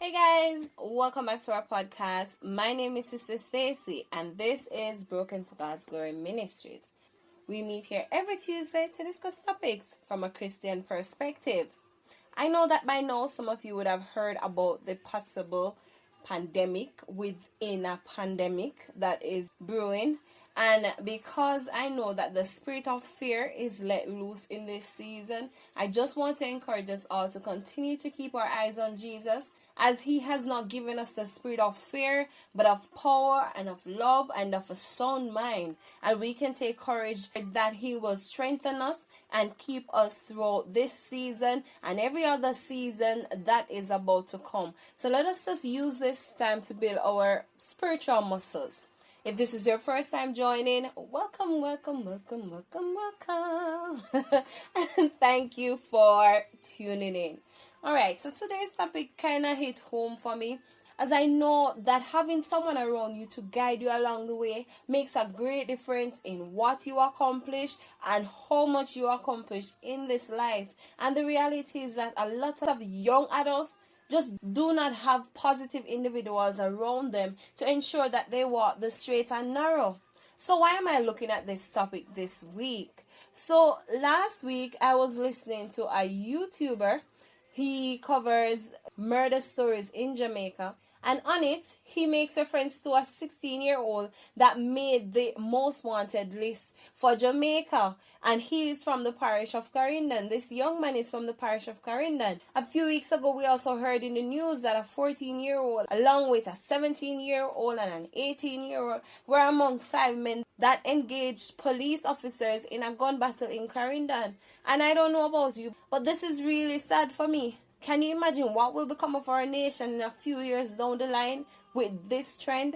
Hey guys, welcome back to our podcast. My name is Sister Stacy, and this is Broken for God's Glory Ministries. We meet here every Tuesday to discuss topics from a Christian perspective. I know that by now some of you would have heard about the possible pandemic within a pandemic that is brewing. And because I know that the spirit of fear is let loose in this season, I just want to encourage us all to continue to keep our eyes on Jesus, as he has not given us the spirit of fear, but of power and of love and of a sound mind. And we can take courage that he will strengthen us and keep us throughout this season and every other season that is about to come. So let us just use this time to build our spiritual muscles. If this is your first time joining, welcome. And thank you for tuning in. Alright, so today's topic kind of hit home for me, as I know that having someone around you to guide you along the way makes a great difference in what you accomplish and how much you accomplish in this life. And the reality is that a lot of young adults just do not have positive individuals around them to ensure that they walk the straight and narrow. So why am I looking at this topic this week? So last week I was listening to a YouTuber. He covers murder stories in Jamaica, and on it he makes reference to a 16-year-old that made the most wanted list for Jamaica, and he is from the parish of Clarendon. This young man is from the parish of Clarendon. A few weeks ago we also heard in the news that a 14-year-old along with a 17-year-old and an 18-year-old were among 5 men that engaged police officers in a gun battle in Clarendon. And I don't know about you, but this is really sad for me. Can you imagine what will become of our nation in a few years down the line with this trend?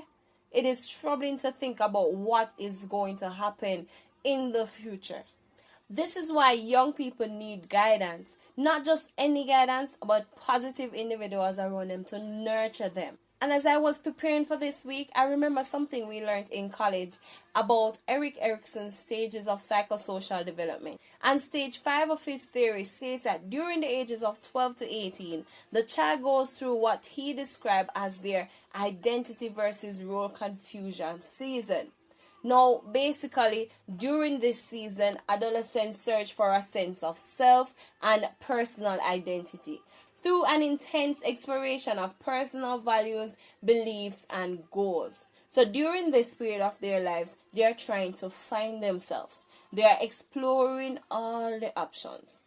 It is troubling to think about what is going to happen in the future. This is why young people need guidance. Not just any guidance, but positive individuals around them to nurture them. And as I was preparing for this week, I remember something we learned in college about Erik Erikson's stages of psychosocial development. And stage 5 of his theory states that during the ages of 12 to 18, the child goes through what he described as their identity versus role confusion season. Now, basically, during this season, adolescents search for a sense of self and personal identity through an intense exploration of personal values, beliefs, and goals. So during this period of their lives, they are trying to find themselves. They are exploring all the options.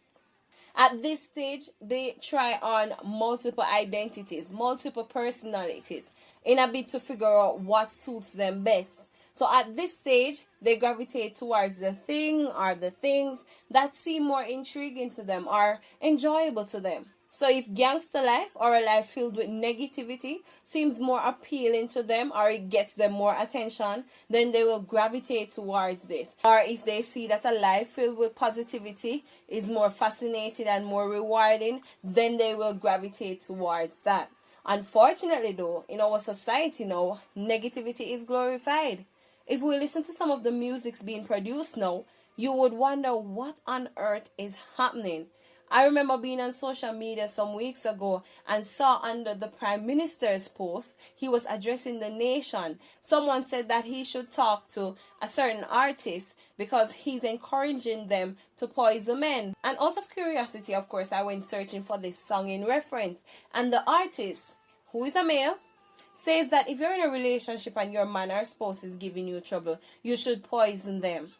At this stage, they try on multiple identities, multiple personalities, in a bid to figure out what suits them best. So at this stage, they gravitate towards the thing or the things that seem more intriguing to them or enjoyable to them. So if gangster life or a life filled with negativity seems more appealing to them or it gets them more attention, then they will gravitate towards this. Or if they see that a life filled with positivity is more fascinating and more rewarding, then they will gravitate towards that. Unfortunately though, in our society now, negativity is glorified. If we listen to some of the musics being produced now, you would wonder what on earth is happening. I remember being on social media some weeks ago and saw under the Prime Minister's post, he was addressing the nation. Someone said that he should talk to a certain artist because he's encouraging them to poison men. And out of curiosity, of course, I went searching for this song in reference. And the artist, who is a male, says that if you're in a relationship and your man or spouse is giving you trouble, you should poison them.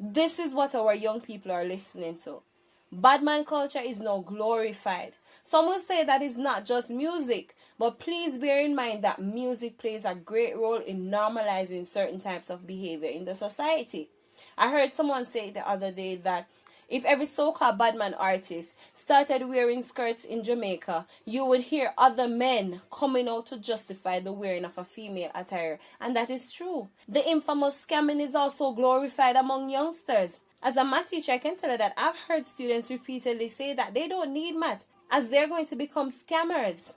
This is what our young people are listening to. Badman culture is now glorified. Some will say that it's not just music, but please bear in mind that music plays a great role in normalizing certain types of behavior in the society. I heard someone say the other day that if every so-called badman artist started wearing skirts in Jamaica, you would hear other men coming out to justify the wearing of a female attire. And that is true. The infamous scamming is also glorified among youngsters. As a math teacher, I can tell you that I've heard students repeatedly say that they don't need math as they're going to become scammers.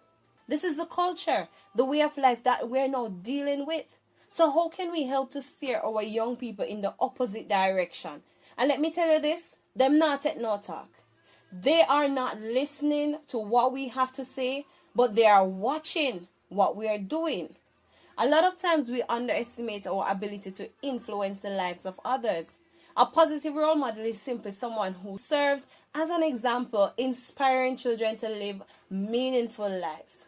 This is the culture, the way of life that we're now dealing with. So how can we help to steer our young people in the opposite direction? And let me tell you this, them not take no talk. They are not listening to what we have to say, but they are watching what we are doing. A lot of times we underestimate our ability to influence the lives of others. A positive role model is simply someone who serves as an example, inspiring children to live meaningful lives.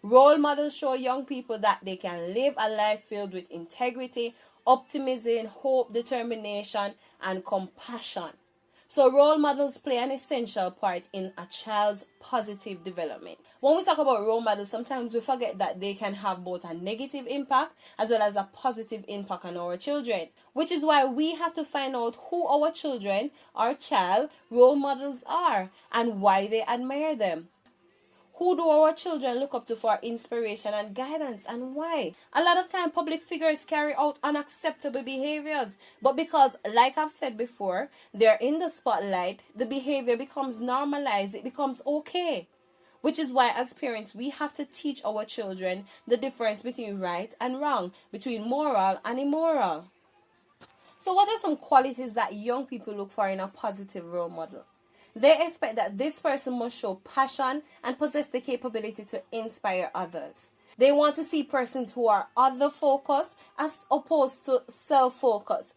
Role models show young people that they can live a life filled with integrity, optimism, hope, determination, and compassion. So role models play an essential part in a child's positive development. When we talk about role models, sometimes we forget that they can have both a negative impact as well as a positive impact on our children, which is why we have to find out who our children, our child, role models are and why they admire them. Who do our children look up to for inspiration and guidance, and why? A lot of time public figures carry out unacceptable behaviors, but because, like I've said before, they're in the spotlight, the behavior becomes normalized, it becomes okay. Which is why as parents we have to teach our children the difference between right and wrong, between moral and immoral. So what are some qualities that young people look for in a positive role model? They expect that this person must show passion and possess the capability to inspire others. They want to see persons who are other-focused as opposed to self-focused.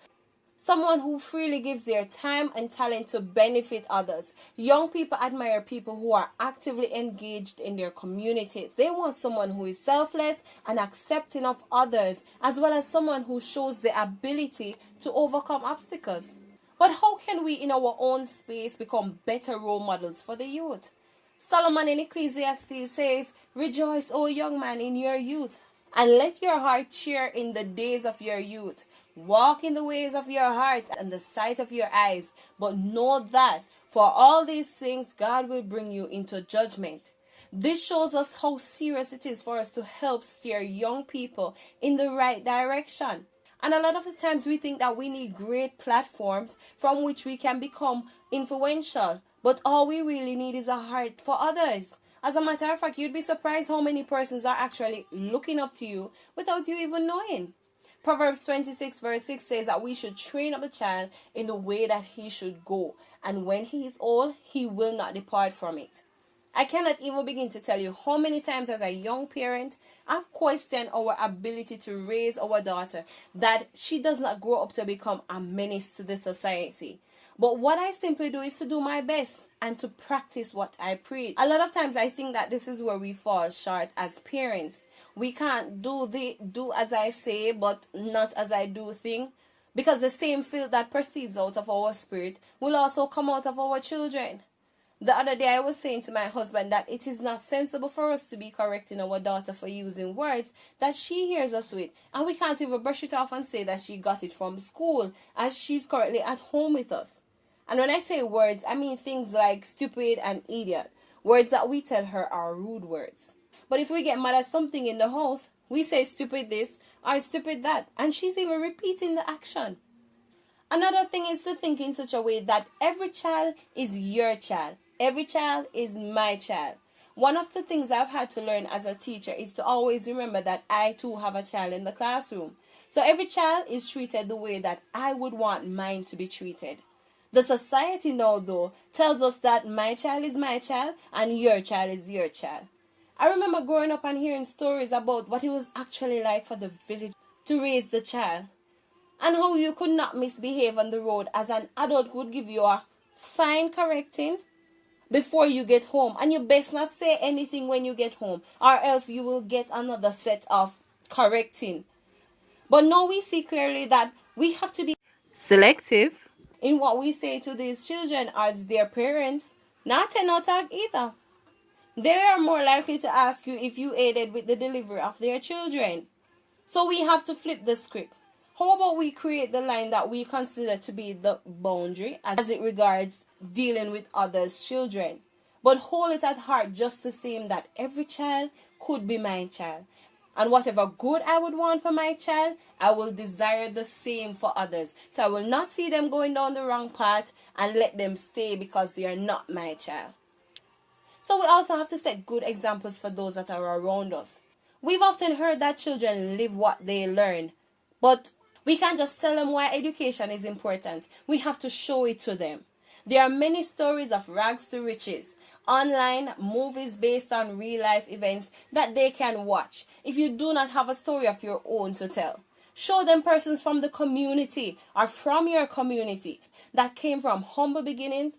Someone who freely gives their time and talent to benefit others. Young people admire people who are actively engaged in their communities. They want someone who is selfless and accepting of others, as well as someone who shows the ability to overcome obstacles. But how can we in our own space become better role models for the youth? Solomon in Ecclesiastes says, "Rejoice, O young man, in your youth, and let your heart cheer in the days of your youth. Walk in the ways of your heart and the sight of your eyes, but know that for all these things God will bring you into judgment." This shows us how serious it is for us to help steer young people in the right direction. And a lot of the times we think that we need great platforms from which we can become influential. But all we really need is a heart for others. As a matter of fact, you'd be surprised how many persons are actually looking up to you without you even knowing. Proverbs 26 verse 6 says that we should train up the child in the way that he should go. And when he is old, he will not depart from it. I cannot even begin to tell you how many times as a young parent I've questioned our ability to raise our daughter, that she does not grow up to become a menace to the society. But what I simply do is to do my best and to practice what I preach. A lot of times I think that this is where we fall short as parents. We can't do as I say but not as I do thing, because the same filth that proceeds out of our spirit will also come out of our children. The other day I was saying to my husband that it is not sensible for us to be correcting our daughter for using words that she hears us with, and we can't even brush it off and say that she got it from school as she's currently at home with us. And when I say words, I mean things like stupid and idiot, words that we tell her are rude words. But if we get mad at something in the house, we say stupid this or stupid that, and she's even repeating the action. Another thing is to think in such a way that every child is your child. Every child is my child. One of the things I've had to learn as a teacher is to always remember that I too have a child in the classroom. So every child is treated the way that I would want mine to be treated. The society now, though, tells us that my child is my child and your child is your child. I remember growing up and hearing stories about what it was actually like for the village to raise the child, and how you could not misbehave on the road as an adult would give you a fine correcting before you get home, and you best not say anything when you get home, or else you will get another set of correcting. But now we see clearly that we have to be selective in what we say to these children as their parents. Not a no tag either. They are more likely to ask you if you aided with the delivery of their children. So we have to flip the script. How about we create the line that we consider to be the boundary as it regards dealing with others' children, but hold it at heart just the same that every child could be my child. And whatever good I would want for my child, I will desire the same for others. So I will not see them going down the wrong path and let them stay because they are not my child. So we also have to set good examples for those that are around us. We've often heard that children live what they learn, but we can't just tell them why education is important. We have to show it to them. There are many stories of rags to riches, online movies based on real life events that they can watch if you do not have a story of your own to tell. Show them persons from the community or from your community that came from humble beginnings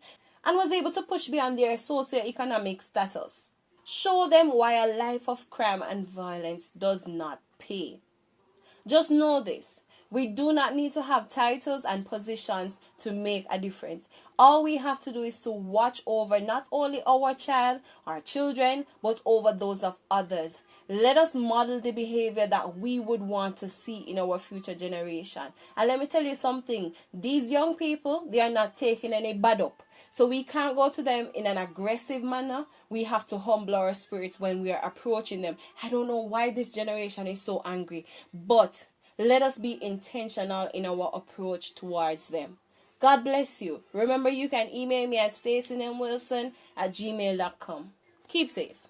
and was able to push beyond their socioeconomic status. Show them why a life of crime and violence does not pay. Just know this. We do not need to have titles and positions to make a difference. All we have to do is to watch over not only our child, our children, but over those of others. Let us model the behavior that we would want to see in our future generation. And let me tell you something. These young people, they are not taking any bad up. So we can't go to them in an aggressive manner. We have to humble our spirits when we are approaching them. I don't know why this generation is so angry, but let us be intentional in our approach towards them. God bless you. Remember, you can email me at stacynmwilson@gmail.com. Keep safe.